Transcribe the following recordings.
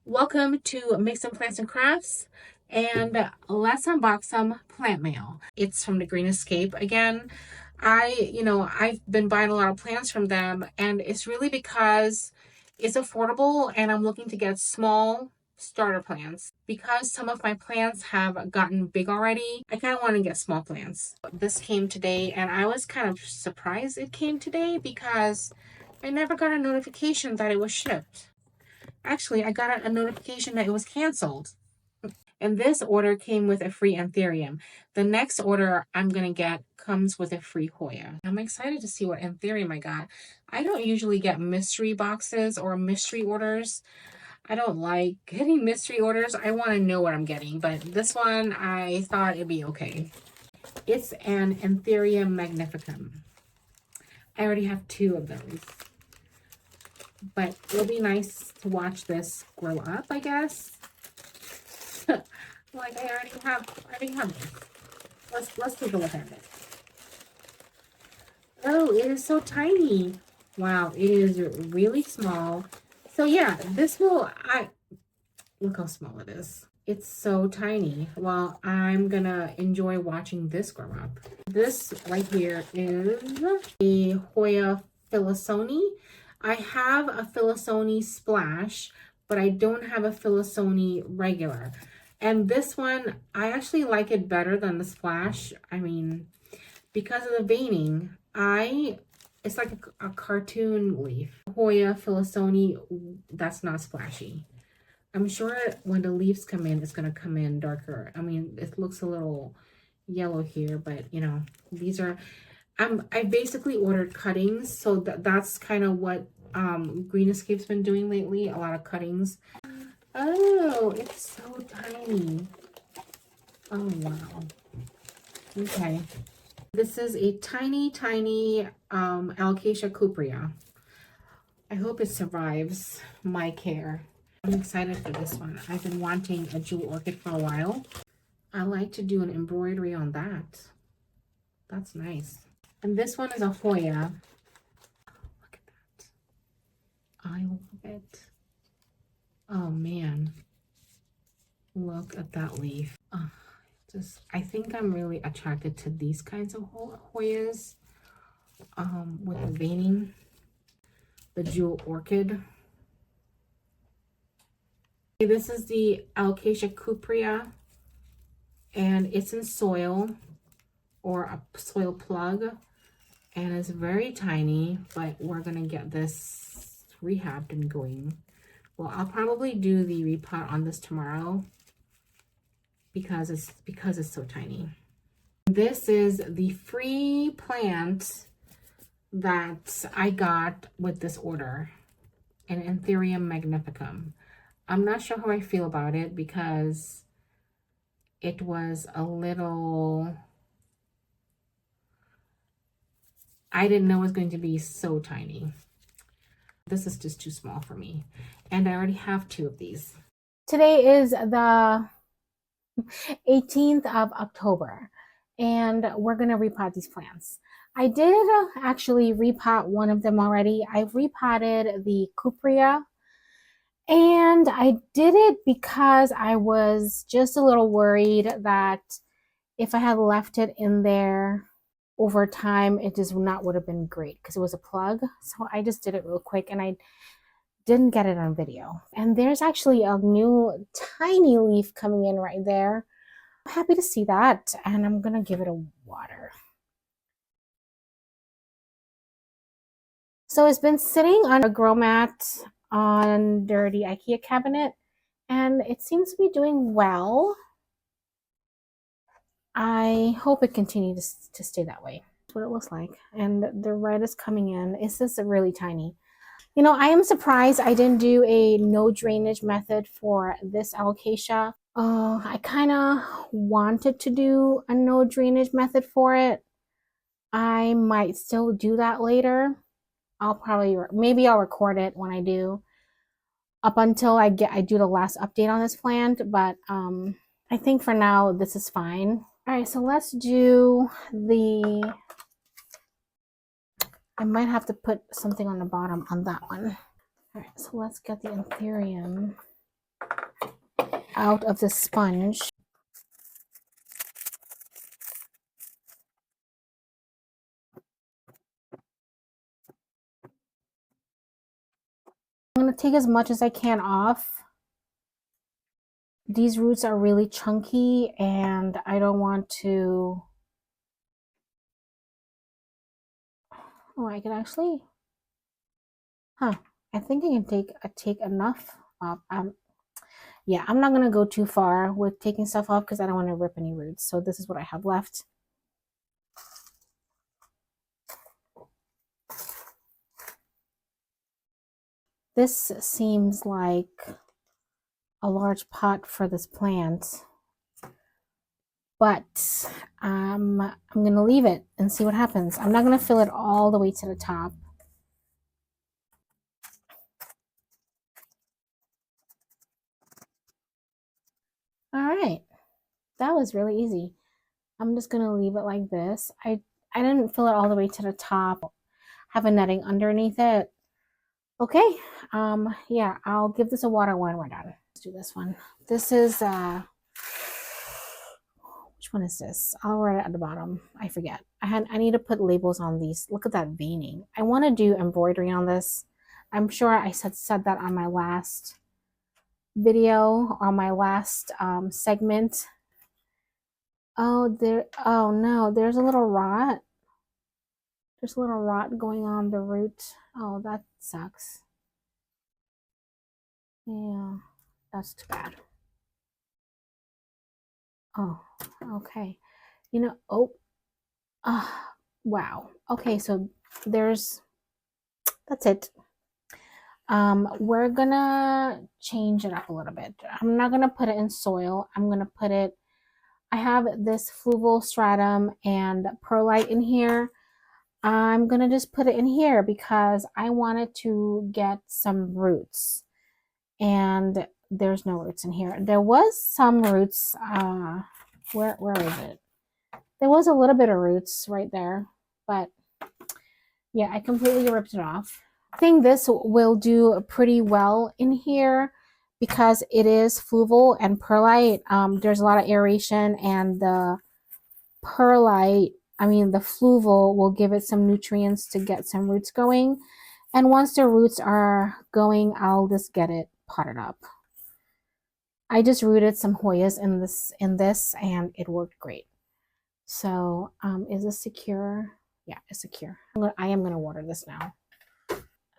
Welcome to Make Some Plants and Crafts, and let's unbox some plant mail. It's from the Green Escape again. I've been buying a lot of plants from them, and it's really because it's affordable and I'm looking to get small starter plants. Because some of my plants have gotten big already, I kind of want to get small plants. This came today, and I was kind of surprised it came today because I never got a notification that it was shipped. Actually, I got a notification that it was canceled. And this order came with a free anthurium. The next order I'm going to get comes with a free Hoya. I'm excited to see what anthurium I got. I don't usually get mystery boxes or mystery orders. I don't like getting mystery orders. I want to know what I'm getting. But this one, I thought it'd be okay. It's an anthurium magnificum. I already have 2 of those. But it'll be nice to watch this grow up, I guess. Like I already have this. Let's take a look at it. Oh, it is so tiny. Wow, it is really small. So yeah, look how small it is. It's so tiny. Well, I'm gonna enjoy watching this grow up. This right here is a Hoya Filisoni. I have a Filisoni Splash, but I don't have a Filisoni regular. And this one, I actually like it better than the Splash. I mean, because of the veining, it's like a cartoon leaf. Hoya Filisoni, that's not splashy. I'm sure when the leaves come in, it's going to come in darker. I mean, it looks a little yellow here, but you know, these are, I basically ordered cuttings, so that's kind of what Green Escape's been doing lately, a lot of cuttings. Oh, it's so tiny. Oh, wow. Okay. This is a tiny Alocasia cuprea. I hope it survives my care. I'm excited for this one. I've been wanting a jewel orchid for a while. I like to do an embroidery on that. That's nice. And this one is a Hoya. Look at that. I love it. Oh man. Look at that leaf. I think I'm really attracted to these kinds of Hoyas with the veining. The jewel orchid. This is the Alocasia cuprea, and it's in soil or a soil plug, and it's very tiny, but we're gonna get this rehabbed and going. Well, I'll probably do the repot on this tomorrow because it's so tiny. This is the free plant that I got with this order, an Anthurium magnificum. I'm not sure how I feel about it because it was a little, I didn't know it was going to be so tiny. This is just too small for me. And I already have 2 of these. Today is the 18th of October, and we're going to repot these plants. I did actually repot one of them already. I repotted the cuprea, and I did it because I was just a little worried that if I had left it in there over time, it just not would have been great because it was a plug. So I just did it real quick, and I didn't get it on video. And there's actually a new tiny leaf coming in right there. I'm happy to see that, and I'm gonna give it a water. So it's been sitting on a grow mat under the IKEA cabinet, and it seems to be doing well. I hope it continues to stay that way. That's what it looks like. And the red is coming in. It's just really tiny. You know, I am surprised I didn't do a no drainage method for this alocasia. I kind of wanted to do a no drainage method for it. I might still do that later. Maybe I'll record it when I do, up until I do the last update on this plant, but I think for now this is fine. All right, so let's do I might have to put something on the bottom on that one. All right, so let's get the anthurium. out of the sponge. I'm going to take as much as I can off. These roots are really chunky and I don't want to... Oh, I can actually... Huh. I think I can take enough off. Yeah, I'm not going to go too far with taking stuff off because I don't want to rip any roots. So this is what I have left. This seems like a large pot for this plant, but I'm going to leave it and see what happens. I'm not going to fill it all the way to the top. All right, that was really easy. I'm just going to leave it like this. I didn't fill it all the way to the top. Have a netting underneath it. Okay, yeah, I'll give this a water when we're done. Let's do this one. This is which one is this? I'll write it at the bottom. I forget. I need to put labels on these. Look at that veining. I want to do embroidery on this. I'm sure I said that on my last video, on my last segment. Oh no, there's a little rot. There's a little rot going on the root. Oh, that sucks. Yeah, that's too bad. Oh, okay. You know, wow. Okay, so that's it. We're gonna change it up a little bit. I'm not gonna put it in soil. I'm gonna put it, I have this fluval stratum and perlite in here. I'm gonna just put it in here because I wanted to get some roots. And there's no roots in here. There was some roots, where is it? There was a little bit of roots right there, but yeah, I completely ripped it off. I think this will do pretty well in here because it is fluval and perlite. There's a lot of aeration, and the perlite, the fluval will give it some nutrients to get some roots going. And once the roots are going, I'll just get it potted up. I just rooted some Hoyas in this and it worked great. So is this secure? Yeah, it's secure. I am gonna water this now.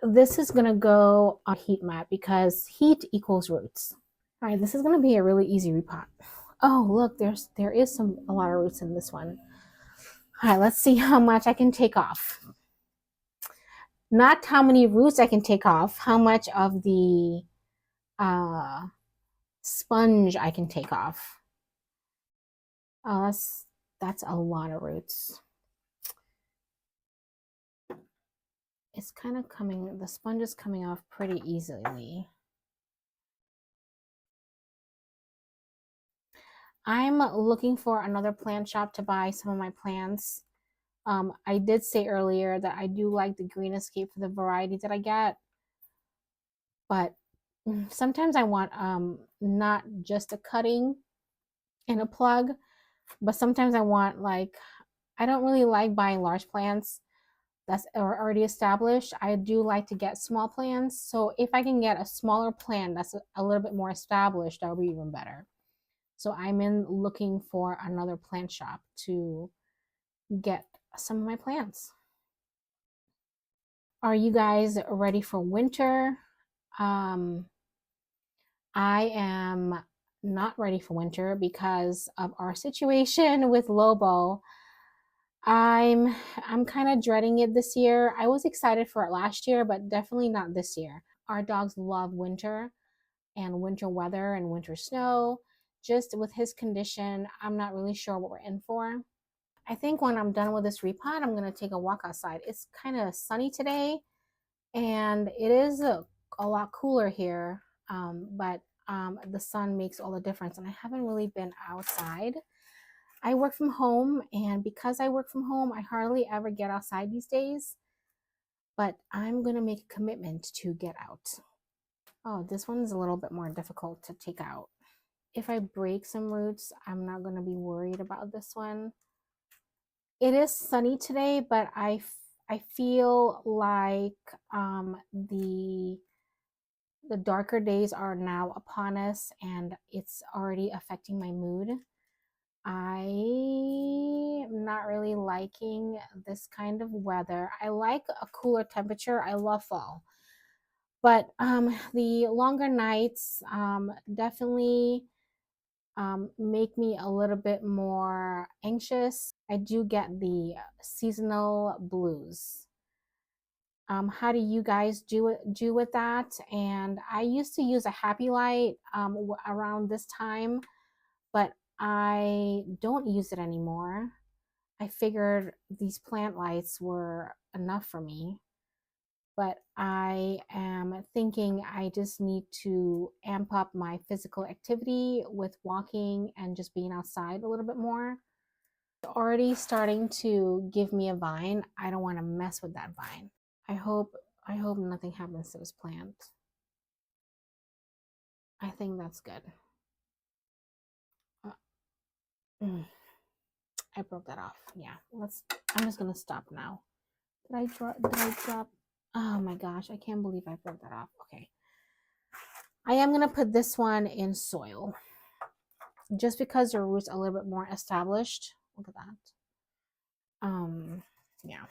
This is gonna go on heat mat because heat equals roots. All right, this is gonna be a really easy repot. Oh, look, there is a lot of roots in this one. All right, let's see how much I can take off. Not how many roots I can take off, how much of the sponge I can take off. Oh, that's a lot of roots. It's kind of coming, the sponge is coming off pretty easily. I'm looking for another plant shop to buy some of my plants. I did say earlier that I do like the Green Escape for the variety that I get, but sometimes I want not just a cutting and a plug, but sometimes I want, like, I don't really like buying large plants that's already established. I do like to get small plants. So if I can get a smaller plant that's a little bit more established, that would be even better. So I'm looking for another plant shop to get some of my plants. Are you guys ready for winter? I am not ready for winter because of our situation with Lobo. I'm kind of dreading it this year. I was excited for it last year, but definitely not this year. Our dogs love winter and winter weather and winter snow. Just with his condition, I'm not really sure what we're in for. I think when I'm done with this repot, I'm going to take a walk outside. It's kind of sunny today, and it is a lot cooler here, but the sun makes all the difference, and I haven't really been outside. I work from home, and because I work from home, I hardly ever get outside these days, but I'm going to make a commitment to get out. Oh, this one's a little bit more difficult to take out. if I break some roots, I'm not going to be worried about this one. It is sunny today, but I feel like the darker days are now upon us, and it's already affecting my mood. I am not really liking this kind of weather. I like a cooler temperature. I love fall. But the longer nights definitely make me a little bit more anxious. I do get the seasonal blues. How do you guys do with that? And I used to use a happy light around this time, but I don't use it anymore. I figured these plant lights were enough for me, but I am thinking I just need to amp up my physical activity with walking and just being outside a little bit more. It's already starting to give me a vine. I don't want to mess with that vine. I hope nothing happens to this plant. I think that's good. I broke that off. Yeah, I'm just gonna stop now. Did I drop? Oh my gosh, I can't believe I broke that off. Okay. I am gonna put this one in soil. Just because the roots are a little bit more established. Look at that. Yeah.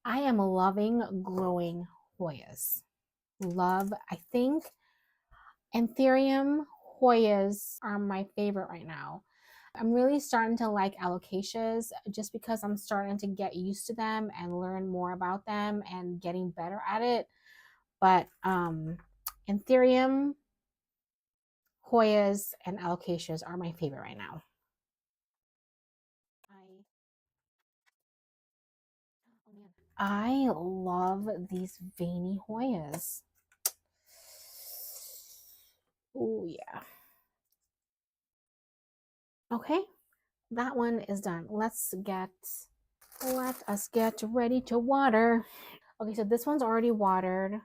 I am loving growing Hoyas. Love, I think Anthurium Hoyas are my favorite right now. I'm really starting to like alocasias just because I'm starting to get used to them and learn more about them and getting better at it. But Anthurium, Hoyas, and alocasias are my favorite right now. I love these veiny Hoyas. Oh yeah. Okay, that one is done. Let us get ready to water. Okay, so this one's already watered.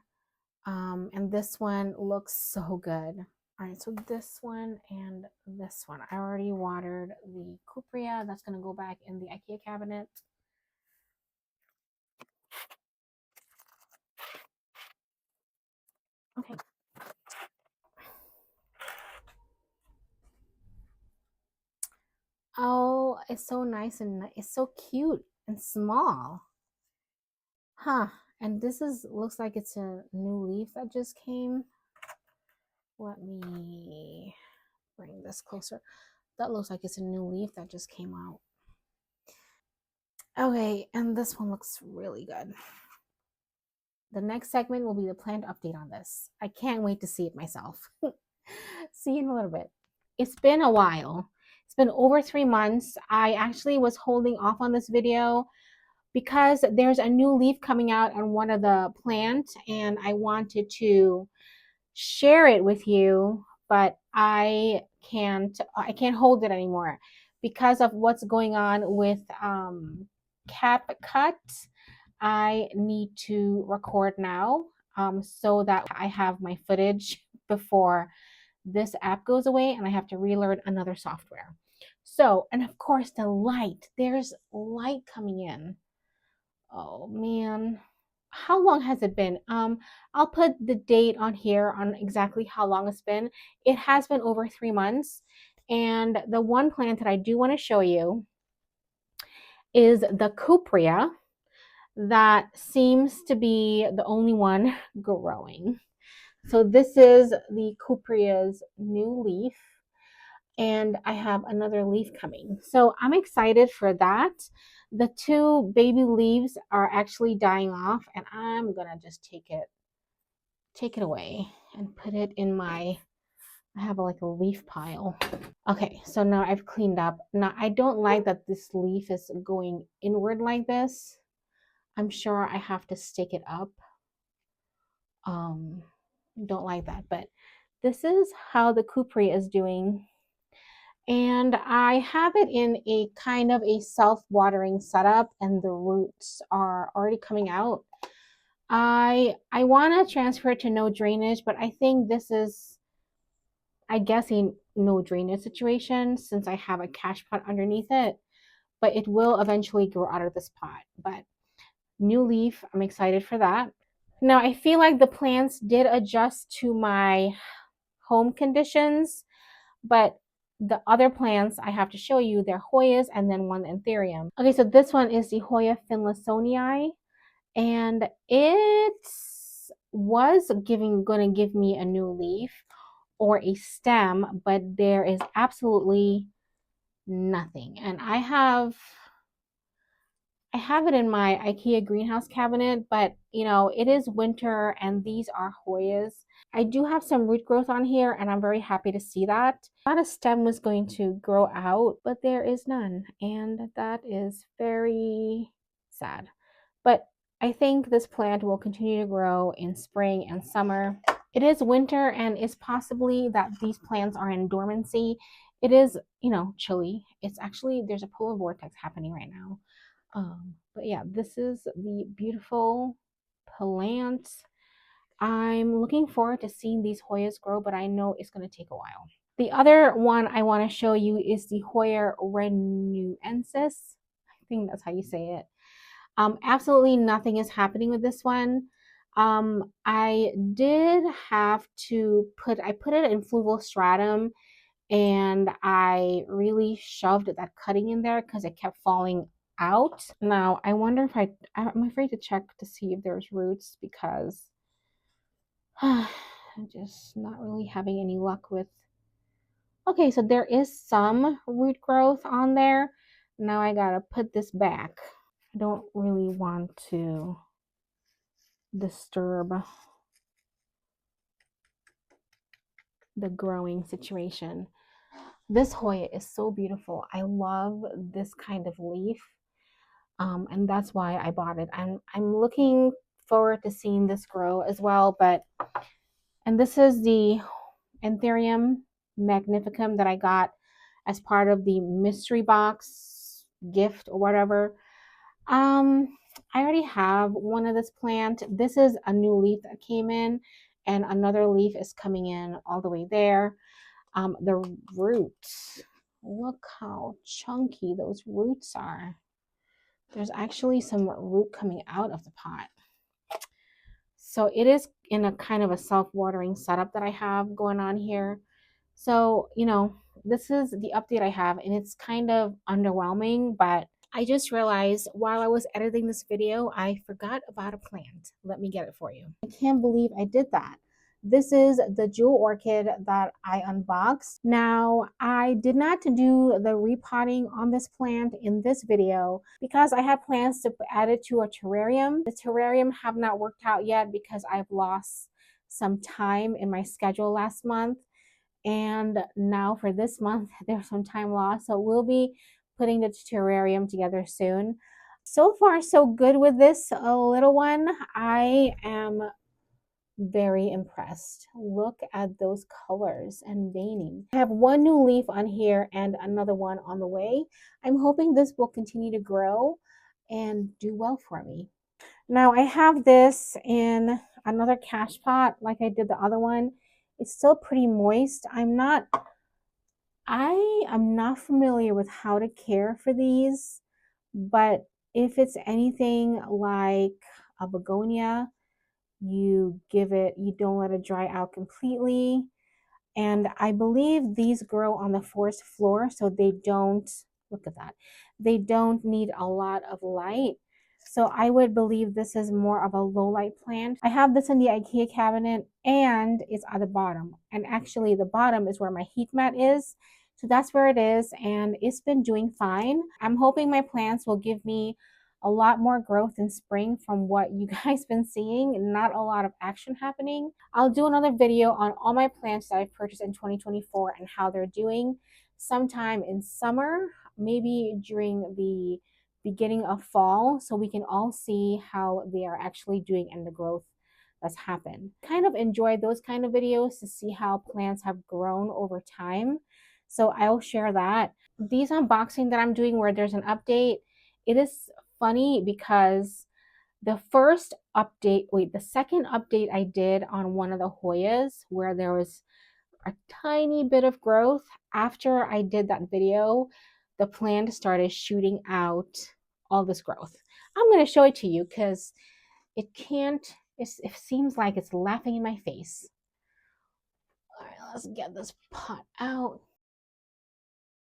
And this one looks so good. All right, so this one and this one. I already watered the cupria. That's gonna go back in the IKEA cabinet. Okay. Oh, it's so nice and it's so cute and small. Huh. And this looks like it's a new leaf that just came. Let me bring this closer. That looks like it's a new leaf that just came out. Okay, and this one looks really good. The next segment will be the plant update on this. I can't wait to see it myself. See you in a little bit. It's been a while. It's been over 3 months. I actually was holding off on this video because there's a new leaf coming out on one of the plants and I wanted to share it with you, but I can't hold it anymore because of what's going on with CapCut. I need to record now so that I have my footage before this app goes away and I have to relearn another software. So, and of course the light, there's light coming in. Oh man, how long has it been? I'll put the date on here on exactly how long it's been. It has been over 3 months. And the one plant that I do want to show you is the cupria that seems to be the only one growing. So this is the cupria's new leaf, and I have another leaf coming. So I'm excited for that. The two baby leaves are actually dying off, and I'm gonna just take it away and put it in my, I have like a leaf pile. Okay, so now I've cleaned up. Now I don't like that this leaf is going inward like this. I'm sure I have to stick it up. Don't like that, but this is how the cupria is doing. And I have it in a kind of a self-watering setup, and the roots are already coming out. I want to transfer it to no drainage, but I think this is, I guess, a no drainage situation since I have a cash pot underneath it, but it will eventually grow out of this pot. But new leaf, I'm excited for that. Now, I feel like the plants did adjust to my home conditions, but the other plants I have to show you, they're Hoyas and then one Anthurium. Okay, so this one is the Hoya finlaysonii, and it was going to give me a new leaf or a stem, but there is absolutely nothing. And I have it in my IKEA greenhouse cabinet, but you know, it is winter and these are Hoyas. I do have some root growth on here and I'm very happy to see that. I thought a stem was going to grow out, but there is none. And that is very sad. But I think this plant will continue to grow in spring and summer. It is winter and it's possibly that these plants are in dormancy. It is, you know, chilly. It's actually, there's a polar vortex happening right now. But yeah, this is the beautiful plant. I'm looking forward to seeing these Hoyas grow, but I know it's going to take a while. The other one I want to show you is the Hoya renuensis. I think that's how you say it. Absolutely nothing is happening with this one. I did have to I put it in fluval stratum, and I really shoved that cutting in there because it kept falling out. Now, I wonder if I'm afraid to check to see if there's roots because I'm just not really having any luck with. Okay, so there is some root growth on there. Now I gotta put this back. I don't really want to disturb the growing situation. This Hoya is so beautiful. I love this kind of leaf. And that's why I bought it. I'm looking forward to seeing this grow as well. And this is the Anthurium magnificum that I got as part of the mystery box gift or whatever. I already have one of this plant. This is a new leaf that came in, and another leaf is coming in all the way there. The roots, look how chunky those roots are. There's actually some root coming out of the pot. So it is in a kind of a self-watering setup that I have going on here. So, you know, this is the update I have, and it's kind of underwhelming, but I just realized while I was editing this video, I forgot about a plant. Let me get it for you. I can't believe I did that. This is the jewel orchid that I unboxed. Now, I did not do the repotting on this plant in this video because I had plans to add it to a terrarium. The terrarium have not worked out yet because I've lost some time in my schedule last month. And now for this month, there's some time lost. So we'll be putting the terrarium together soon. So far, so good with this little one. I am very impressed. Look at those colors and veining. I have one new leaf on here and another one on the way. I'm hoping this will continue to grow and do well for me. Now I have this in another cash pot like I did the other one. It's still pretty moist. I am not familiar with how to care for these, but if it's anything like a begonia, you don't let it dry out completely. And I believe these grow on the forest floor, so they don't, look at that, they don't need a lot of light. So I would believe this is more of a low light plant. I have this in the IKEA cabinet and it's at the bottom. And actually the bottom is where my heat mat is. So that's where it is, and it's been doing fine. I'm hoping my plants will give me a lot more growth in spring from what you guys been seeing. Not a lot of action happening. I'll do another video on all my plants that I've purchased in 2024 and how they're doing sometime in summer, maybe during the beginning of fall, so we can all see how they are actually doing and the growth that's happened. Kind of enjoy those kind of videos to see how plants have grown over time. So I'll share that. These unboxing that I'm doing where there's an update, it is funny because the second update I did on one of the Hoyas where there was a tiny bit of growth. After I did that video, the plant started shooting out all this growth. I'm going to show it to you because it seems like it's laughing in my face. All right, let's get this pot out.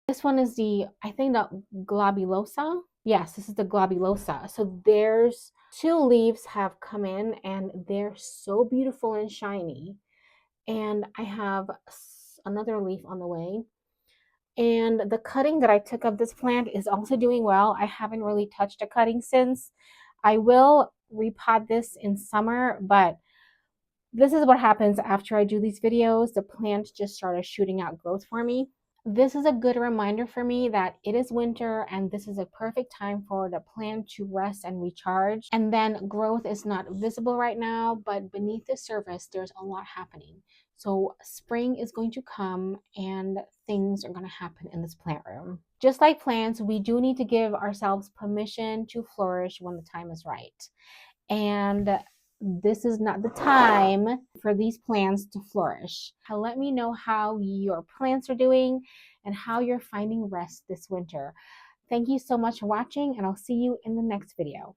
This one is I think the globulosa. Yes, this is the globulosa. So there's 2 leaves have come in and they're so beautiful and shiny. And I have another leaf on the way. And the cutting that I took of this plant is also doing well. I haven't really touched a cutting since. I will repot this in summer, but this is what happens after I do these videos. The plant just started shooting out growth for me. This is a good reminder for me that it is winter and this is a perfect time for the plant to rest and recharge. And then growth is not visible right now, but beneath the surface, there's a lot happening. So spring is going to come and things are going to happen in this plant room. Just like plants, we do need to give ourselves permission to flourish when the time is right. And this is not the time for these plants to flourish. Let me know how your plants are doing and how you're finding rest this winter. Thank you so much for watching, and I'll see you in the next video.